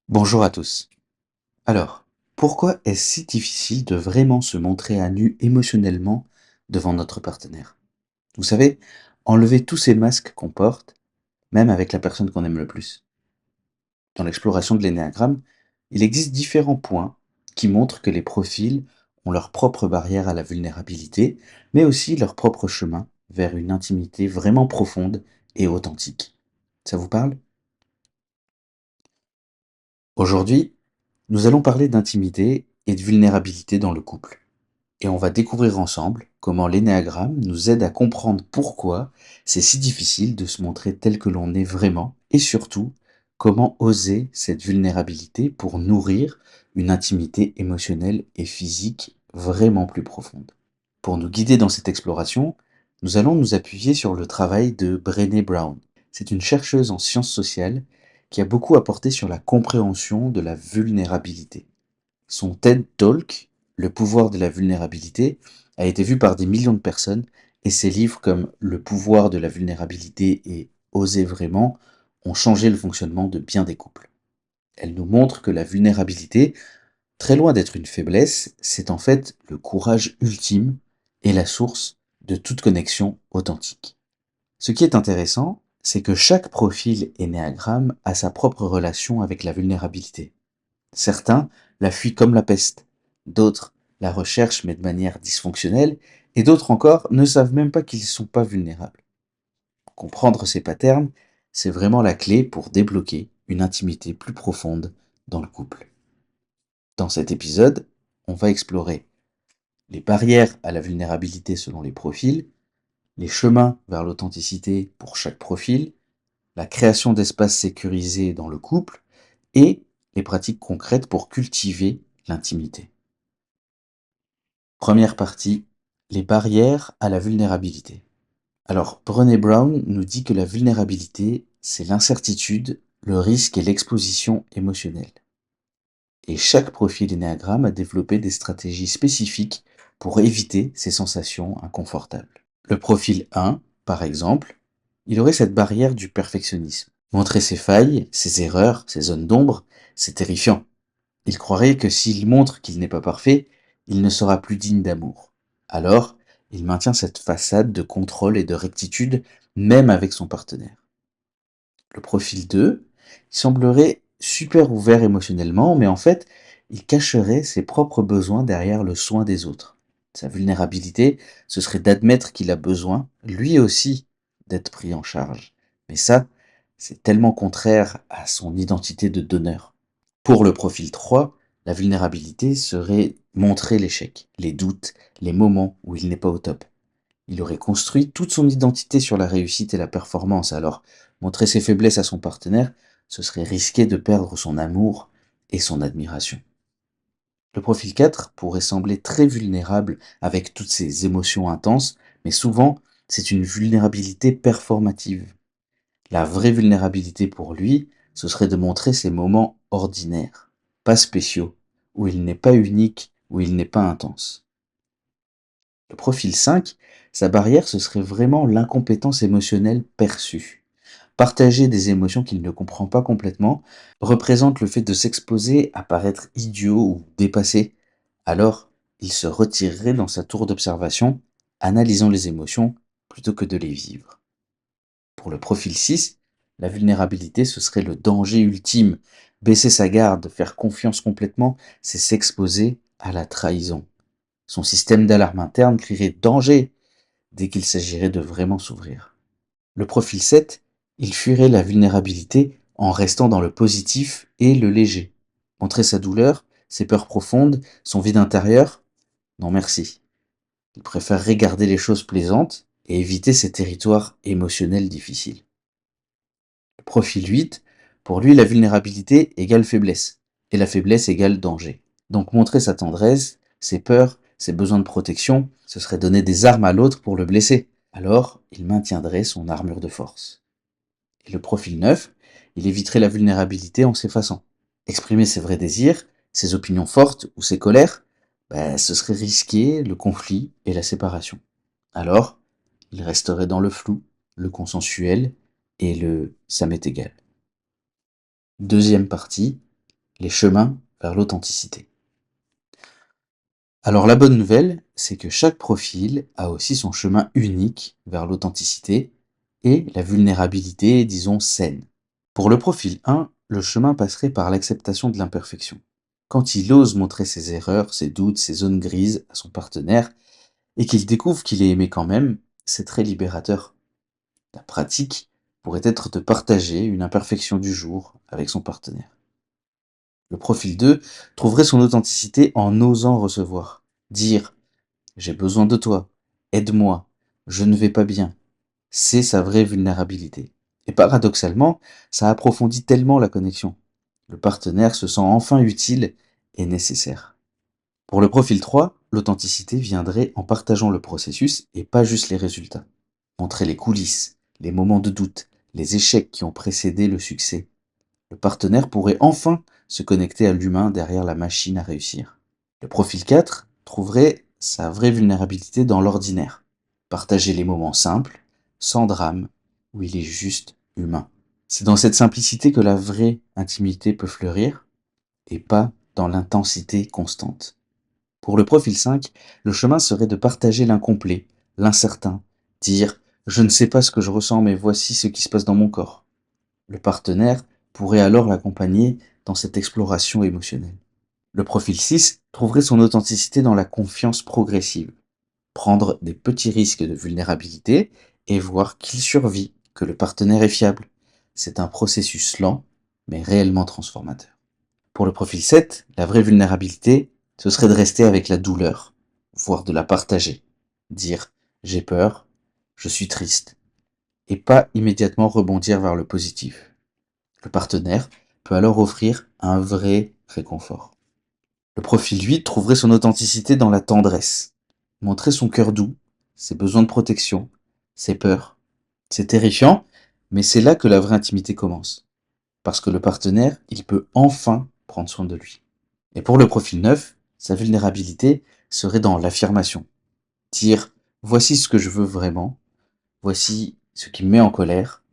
Bonjour à tous. Alors, pourquoi est-ce si difficile de vraiment se montrer à nu émotionnellement devant notre partenaire? Vous savez, enlever tous ces masques qu'on porte, même avec la personne qu'on aime le plus. Dans l'exploration de l'énéagramme, il existe différents points qui montrent que les profils ont leur propre barrière à la vulnérabilité, mais aussi leur propre chemin vers une intimité vraiment profonde et authentique. Ça vous parle? Aujourd'hui, nous allons parler d'intimité et de vulnérabilité dans le couple. Et on va découvrir ensemble comment l'énéagramme nous aide à comprendre pourquoi c'est si difficile de se montrer tel que l'on est vraiment et surtout comment oser cette vulnérabilité pour nourrir une intimité émotionnelle et physique vraiment plus profonde. Pour nous guider dans cette exploration, nous allons nous appuyer sur le travail de Brené Brown. C'est une chercheuse en sciences sociales qui a beaucoup apporté sur la compréhension de la vulnérabilité. Son TED Talk, Le pouvoir de la vulnérabilité, a été vu par des millions de personnes et ses livres comme Le pouvoir de la vulnérabilité et Oser vraiment ont changé le fonctionnement de bien des couples. Elle nous montre que la vulnérabilité, très loin d'être une faiblesse, c'est en fait le courage ultime et la source de toute connexion authentique. Ce qui est intéressant, c'est que chaque profil énéagramme a sa propre relation avec la vulnérabilité. Certains la fuient comme la peste, d'autres la recherchent mais de manière dysfonctionnelle, et d'autres encore ne savent même pas qu'ils ne sont pas vulnérables. Comprendre ces patterns, c'est vraiment la clé pour débloquer une intimité plus profonde dans le couple. Dans cet épisode, on va explorer les barrières à la vulnérabilité selon les profils, les chemins vers l'authenticité pour chaque profil, la création d'espaces sécurisés dans le couple et les pratiques concrètes pour cultiver l'intimité. Première partie, les barrières à la vulnérabilité. Alors, Brené Brown nous dit que la vulnérabilité, c'est l'incertitude, le risque et l'exposition émotionnelle. Et chaque profil énéagramme a développé des stratégies spécifiques pour éviter ces sensations inconfortables. Le profil 1, par exemple, il aurait cette barrière du perfectionnisme. Montrer ses failles, ses erreurs, ses zones d'ombre, c'est terrifiant. Il croirait que s'il montre qu'il n'est pas parfait, il ne sera plus digne d'amour. Alors, il maintient cette façade de contrôle et de rectitude même avec son partenaire. Le profil 2, il semblerait super ouvert émotionnellement, mais en fait, il cacherait ses propres besoins derrière le soin des autres. Sa vulnérabilité, ce serait d'admettre qu'il a besoin, lui aussi, d'être pris en charge. Mais ça, c'est tellement contraire à son identité de donneur. Pour le profil 3, la vulnérabilité serait montrer l'échec, les doutes, les moments où il n'est pas au top. Il aurait construit toute son identité sur la réussite et la performance, alors montrer ses faiblesses à son partenaire, ce serait risquer de perdre son amour et son admiration. Le profil 4 pourrait sembler très vulnérable avec toutes ses émotions intenses, mais souvent c'est une vulnérabilité performative. La vraie vulnérabilité pour lui, ce serait de montrer ses moments ordinaires, pas spéciaux, où il n'est pas unique, où il n'est pas intense. Le profil 5, sa barrière, ce serait vraiment l'incompétence émotionnelle perçue. Partager des émotions qu'il ne comprend pas complètement représente le fait de s'exposer à paraître idiot ou dépassé. Alors, il se retirerait dans sa tour d'observation, analysant les émotions plutôt que de les vivre. Pour le profil 6, la vulnérabilité, ce serait le danger ultime. Baisser sa garde, faire confiance complètement, c'est s'exposer à la trahison. Son système d'alarme interne crierait danger dès qu'il s'agirait de vraiment s'ouvrir. Le profil 7, il fuirait la vulnérabilité en restant dans le positif et le léger. Montrer sa douleur, ses peurs profondes, son vide intérieur, non merci. Il préférerait garder les choses plaisantes et éviter ces territoires émotionnels difficiles. Le profil 8, pour lui, la vulnérabilité égale faiblesse, et la faiblesse égale danger. Donc montrer sa tendresse, ses peurs, ses besoins de protection, ce serait donner des armes à l'autre pour le blesser. Alors, il maintiendrait son armure de force. Et le profil 9, il éviterait la vulnérabilité en s'effaçant. Exprimer ses vrais désirs, ses opinions fortes ou ses colères, ce serait risquer le conflit et la séparation. Alors, il resterait dans le flou, le consensuel et le ça m'est égal. Deuxième partie, les chemins vers l'authenticité. Alors la bonne nouvelle, c'est que chaque profil a aussi son chemin unique vers l'authenticité et la vulnérabilité, disons, saine. Pour le profil 1, le chemin passerait par l'acceptation de l'imperfection. Quand il ose montrer ses erreurs, ses doutes, ses zones grises à son partenaire, et qu'il découvre qu'il est aimé quand même, c'est très libérateur. La pratique pourrait être de partager une imperfection du jour avec son partenaire. Le profil 2 trouverait son authenticité en osant recevoir, dire j'ai besoin de toi, aide-moi, je ne vais pas bien. C'est sa vraie vulnérabilité. Et paradoxalement, ça approfondit tellement la connexion. Le partenaire se sent enfin utile et nécessaire. Pour le profil 3, l'authenticité viendrait en partageant le processus et pas juste les résultats. Montrer les coulisses, les moments de doute, les échecs qui ont précédé le succès. Le partenaire pourrait enfin se connecter à l'humain derrière la machine à réussir. Le profil 4 trouverait sa vraie vulnérabilité dans l'ordinaire. Partager les moments simples, sans drame, où il est juste humain. C'est dans cette simplicité que la vraie intimité peut fleurir, et pas dans l'intensité constante. Pour le profil 5, le chemin serait de partager l'incomplet, l'incertain, dire je ne sais pas ce que je ressens, mais voici ce qui se passe dans mon corps. Le partenaire pourrait alors l'accompagner dans cette exploration émotionnelle. Le profil 6 trouverait son authenticité dans la confiance progressive. Prendre des petits risques de vulnérabilité et voir qu'il survit, que le partenaire est fiable. C'est un processus lent, mais réellement transformateur. Pour le profil 7, la vraie vulnérabilité, ce serait de rester avec la douleur, voire de la partager. Dire j'ai peur, je suis triste, et pas immédiatement rebondir vers le positif. Le partenaire peut alors offrir un vrai réconfort. Le profil 8 trouverait son authenticité dans la tendresse. Montrer son cœur doux, ses besoins de protection, ses peurs. C'est terrifiant, mais c'est là que la vraie intimité commence. Parce que le partenaire, il peut enfin prendre soin de lui. Et pour le profil 9, sa vulnérabilité serait dans l'affirmation. Dire voici ce que je veux vraiment, voici ce qui me met en colère,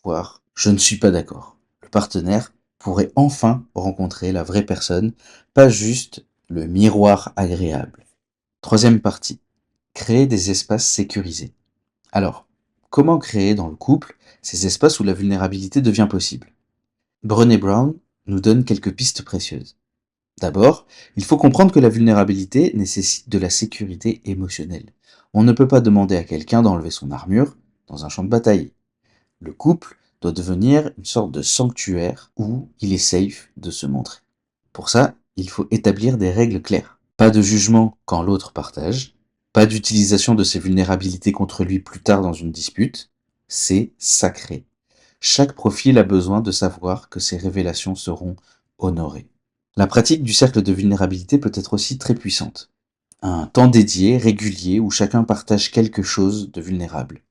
voire je ne suis pas d'accord. Le partenaire pourrait enfin rencontrer la vraie personne, pas juste le miroir agréable. Troisième partie, créer des espaces sécurisés. Alors, comment créer dans le couple ces espaces où la vulnérabilité devient possible? Brené Brown nous donne quelques pistes précieuses. D'abord, il faut comprendre que la vulnérabilité nécessite de la sécurité émotionnelle. On ne peut pas demander à quelqu'un d'enlever son armure dans un champ de bataille. Le couple doit devenir une sorte de sanctuaire où il est safe de se montrer. Pour ça, il faut établir des règles claires. Pas de jugement quand l'autre partage, pas d'utilisation de ses vulnérabilités contre lui plus tard dans une dispute. C'est sacré. Chaque profil a besoin de savoir que ses révélations seront honorées. La pratique du cercle de vulnérabilité peut être aussi très puissante. Un temps dédié, régulier, où chacun partage quelque chose de vulnérable.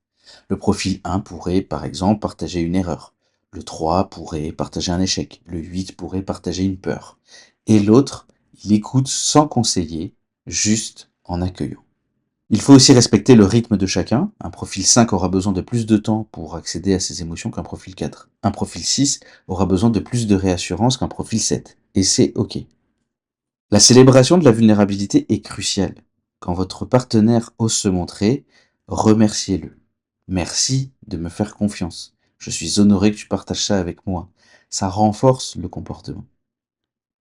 Le profil 1 pourrait, par exemple, partager une erreur. Le 3 pourrait partager un échec. Le 8 pourrait partager une peur. Et l'autre, il écoute sans conseiller, juste en accueillant. Il faut aussi respecter le rythme de chacun. Un profil 5 aura besoin de plus de temps pour accéder à ses émotions qu'un profil 4. Un profil 6 aura besoin de plus de réassurance qu'un profil 7. Et c'est OK. La célébration de la vulnérabilité est cruciale. Quand votre partenaire ose se montrer, remerciez-le. Merci de me faire confiance. Je suis honoré que tu partages ça avec moi. Ça renforce le comportement.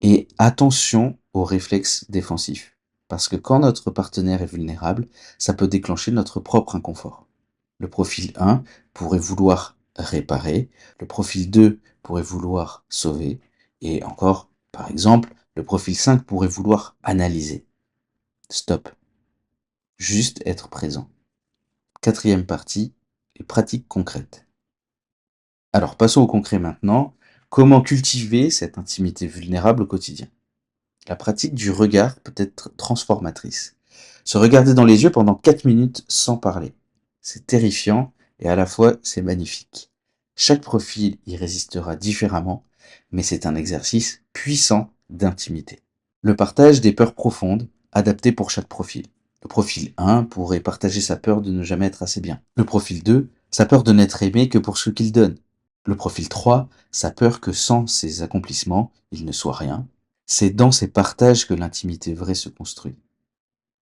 Et attention aux réflexes défensifs. Parce que quand notre partenaire est vulnérable, ça peut déclencher notre propre inconfort. Le profil 1 pourrait vouloir réparer, le profil 2 pourrait vouloir sauver, et encore, par exemple, le profil 5 pourrait vouloir analyser. Stop. Juste être présent. Quatrième partie, les pratiques concrètes. Alors passons au concret maintenant. Comment cultiver cette intimité vulnérable au quotidien? La pratique du regard peut être transformatrice. Se regarder dans les yeux pendant 4 minutes sans parler. C'est terrifiant et à la fois c'est magnifique. Chaque profil y résistera différemment, mais c'est un exercice puissant d'intimité. Le partage des peurs profondes, adapté pour chaque profil. Le profil 1 pourrait partager sa peur de ne jamais être assez bien. Le profil 2, sa peur de n'être aimé que pour ce qu'il donne. Le profil 3, sa peur que sans ses accomplissements, il ne soit rien. C'est dans ces partages que l'intimité vraie se construit.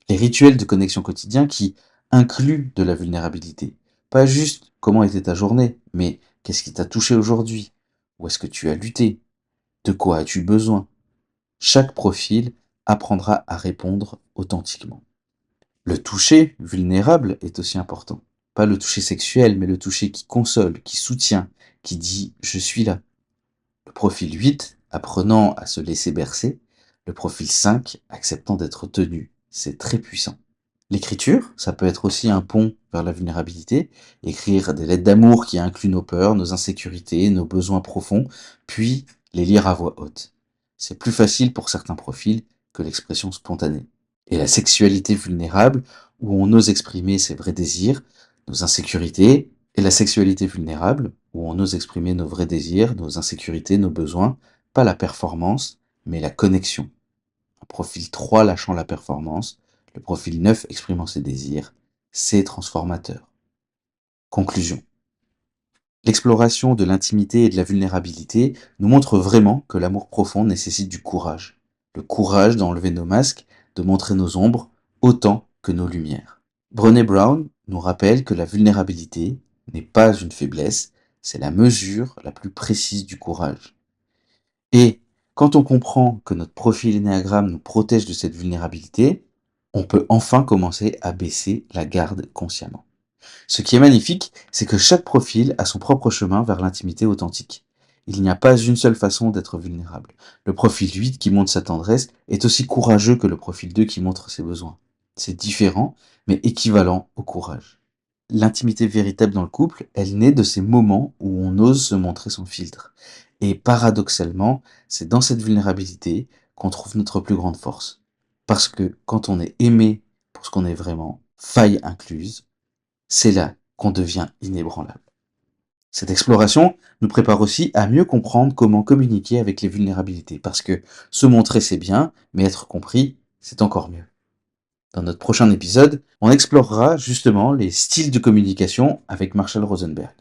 Les rituels de connexion quotidien qui incluent de la vulnérabilité. Pas juste comment était ta journée, mais qu'est-ce qui t'a touché aujourd'hui? Où est-ce que tu as lutté? De quoi as-tu besoin? Chaque profil apprendra à répondre authentiquement. Le toucher vulnérable est aussi important. Pas le toucher sexuel, mais le toucher qui console, qui soutient, qui dit je suis là. Le profil 8, apprenant à se laisser bercer. Le profil 5, acceptant d'être tenu. C'est très puissant. L'écriture, ça peut être aussi un pont vers la vulnérabilité. Écrire des lettres d'amour qui incluent nos peurs, nos insécurités, nos besoins profonds, puis les lire à voix haute. C'est plus facile pour certains profils que l'expression spontanée. Et la sexualité vulnérable, où on ose exprimer ses vrais désirs, nos insécurités, et la sexualité vulnérable, où on ose exprimer nos vrais désirs, nos insécurités, nos besoins, pas la performance, mais la connexion. Un profil 3 lâchant la performance, le profil 9 exprimant ses désirs, c'est transformateur. Conclusion. L'exploration de l'intimité et de la vulnérabilité nous montre vraiment que l'amour profond nécessite du courage. Le courage d'enlever nos masques, de montrer nos ombres, autant que nos lumières. Brené Brown nous rappelle que la vulnérabilité n'est pas une faiblesse, c'est la mesure la plus précise du courage. Et quand on comprend que notre profil énéagramme nous protège de cette vulnérabilité, on peut enfin commencer à baisser la garde consciemment. Ce qui est magnifique, c'est que chaque profil a son propre chemin vers l'intimité authentique. Il n'y a pas une seule façon d'être vulnérable. Le profil 8 qui montre sa tendresse est aussi courageux que le profil 2 qui montre ses besoins. C'est différent, mais équivalent au courage. L'intimité véritable dans le couple, elle naît de ces moments où on ose se montrer sans filtre. Et paradoxalement, c'est dans cette vulnérabilité qu'on trouve notre plus grande force. Parce que quand on est aimé pour ce qu'on est vraiment, faille incluse, c'est là qu'on devient inébranlable. Cette exploration nous prépare aussi à mieux comprendre comment communiquer avec les vulnérabilités, parce que se montrer c'est bien, mais être compris c'est encore mieux. Dans notre prochain épisode, on explorera justement les styles de communication avec Marshall Rosenberg.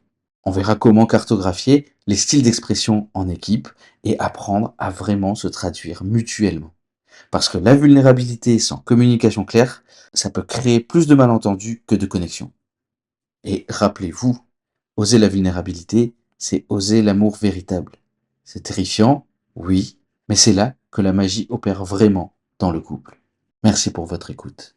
On verra comment cartographier les styles d'expression en équipe et apprendre à vraiment se traduire mutuellement. Parce que la vulnérabilité sans communication claire, ça peut créer plus de malentendus que de connexion. Et rappelez-vous, oser la vulnérabilité, c'est oser l'amour véritable. C'est terrifiant, oui, mais c'est là que la magie opère vraiment dans le couple. Merci pour votre écoute.